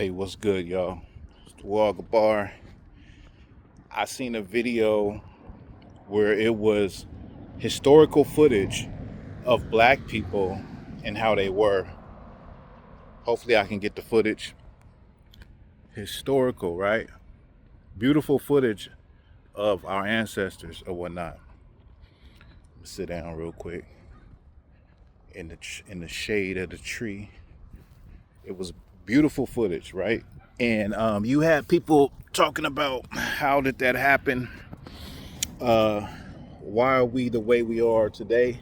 Hey, what's good, y'all? It's Thawahgabar. I seen a video where it was historical footage of black people and how they were. Hopefully, I can get the footage. Historical, right? Beautiful footage of our ancestors or whatnot. Sit down real quick in the shade of the tree. It was beautiful footage, right? And you had people talking about how did that happen? Why are we the way we are today?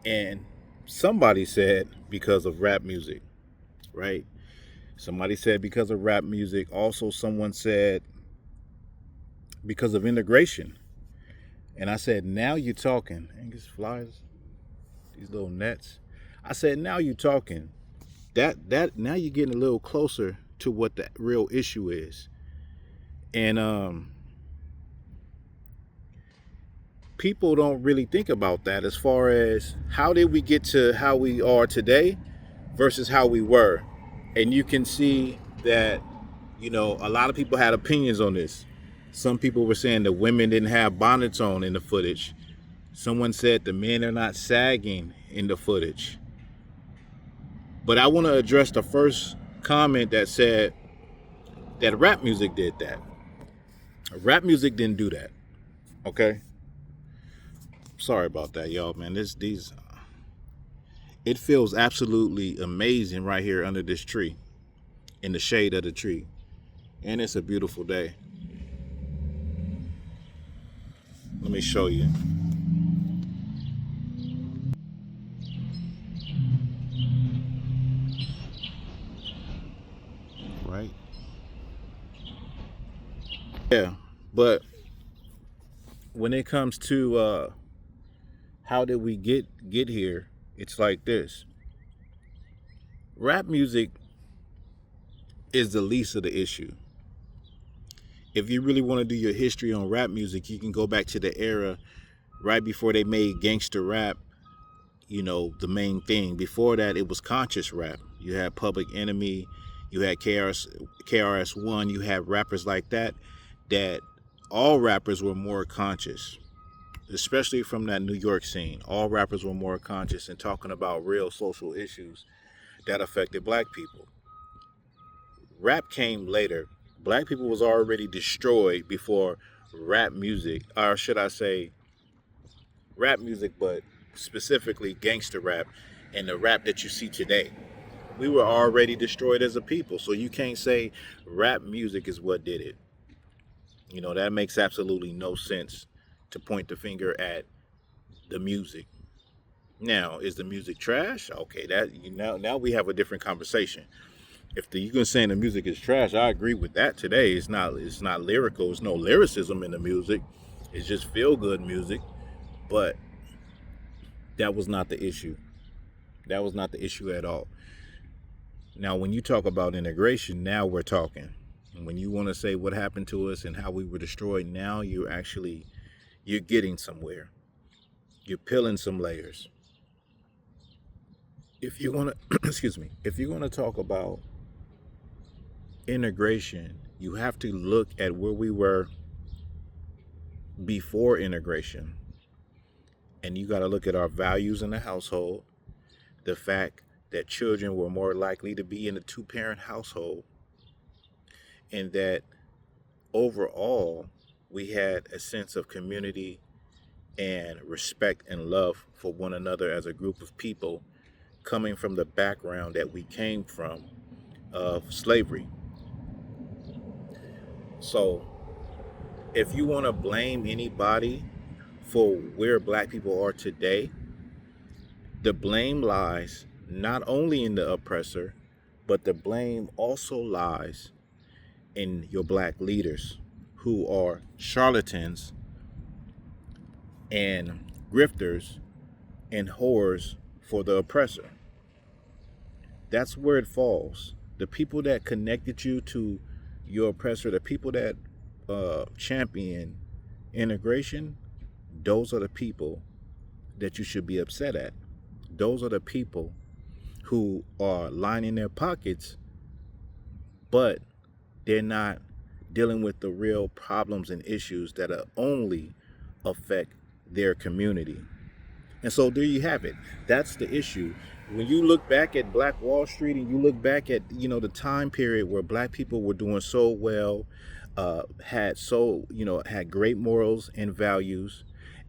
And somebody said because of rap music, right? Somebody said because of rap music. Also, someone said because of integration. And I said, now you're talking. Angus flies, these little nets. I said, now you're talking. That now you're getting a little closer to what the real issue is. And people don't really think about that as far as how did we get to how we are today versus how we were. And you can see that, a lot of people had opinions on this. Some people were saying the women didn't have bonnets on in the footage. Someone said the men are not sagging in the footage. But I want to address the first comment that said that rap music did that. Rap music didn't do that. Okay? Sorry about that, y'all, man. It feels absolutely amazing right here under this tree, in the shade of the tree. And it's a beautiful day. Let me show you. Right? Yeah, but when it comes to how did we get here, it's like this. Rap music is the least of the issue. If you really want to do your history on rap music, you can go back to the era right before they made gangster rap, the main thing. Before that, it was conscious rap. You had Public Enemy, you had KRS-One, you had rappers like that all rappers were more conscious, especially from that New York scene. All rappers were more conscious and talking about real social issues that affected black people. Rap came later. Black people was already destroyed before rap music, or should I say rap music, but specifically gangster rap and the rap that you see today. We were already destroyed as a people, so you can't say rap music is what did it. That makes absolutely no sense to point the finger at the music. Now, is the music trash? Okay, now we have a different conversation. If you can say the music is trash, I agree with that today. It's not lyrical. There's no lyricism in the music. It's just feel good music. But that was not the issue. That was not the issue at all. Now, when you talk about integration, now we're talking. And when you want to say what happened to us and how we were destroyed, now you're getting somewhere. You're peeling some layers. If you're gonna if you're gonna talk about integration, you have to look at where we were before integration. And you got to look at our values in the household, the fact that children were more likely to be in a two-parent household, and that overall we had a sense of community and respect and love for one another as a group of people coming from the background that we came from of slavery. So if you want to blame anybody for where black people are today, the blame lies not only in the oppressor, but the blame also lies in your black leaders who are charlatans and grifters and whores for the oppressor. That's where it falls. The people that connected you to your oppressor, the people that champion integration, those are the people that you should be upset at. Those are the people who are lining their pockets but they're not dealing with the real problems and issues that are only affect their community. And so there you have it. That's the issue. When you look back at Black Wall Street and you look back at, the time period where black people were doing so well, had great morals and values,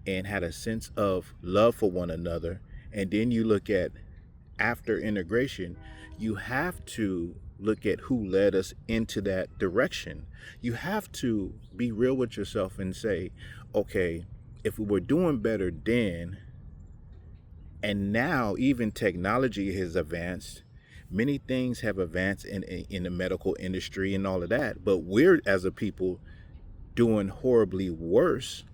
and had a sense of love for one another. And then you look at after integration, you have to look at who led us into that direction. You have to be real with yourself and say, okay, if we were doing better then, and now even technology has advanced, many things have advanced in the medical industry and all of that, but we're as a people doing horribly worse,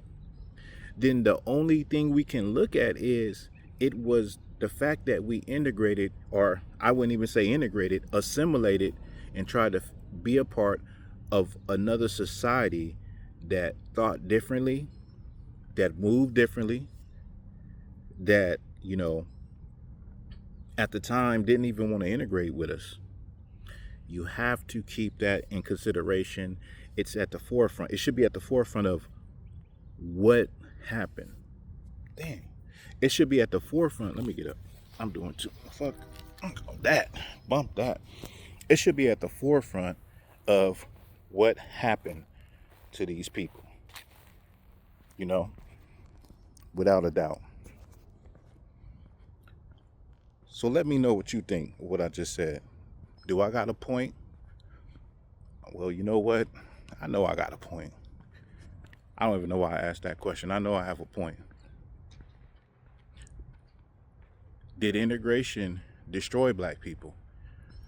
then the only thing we can look at is it was the fact that we integrated, or I wouldn't even say integrated, assimilated, and tried to be a part of another society that thought differently, that moved differently, that, at the time didn't even want to integrate with us. You have to keep that in consideration. It's at the forefront. It should be at the forefront of what happened. Dang. It should be at the forefront. Let me get up. I'm doing too. Fuck that. Bump that. It should be at the forefront of what happened to these people. Without a doubt. So let me know what you think of what I just said. Do I got a point? Well, you know what? I know I got a point. I don't even know why I asked that question. I know I have a point. Did integration destroy black people?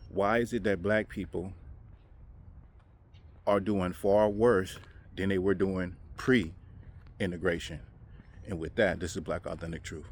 Why is it that black people are doing far worse than they were doing pre-integration? And with that, this is Black Authentic Truth.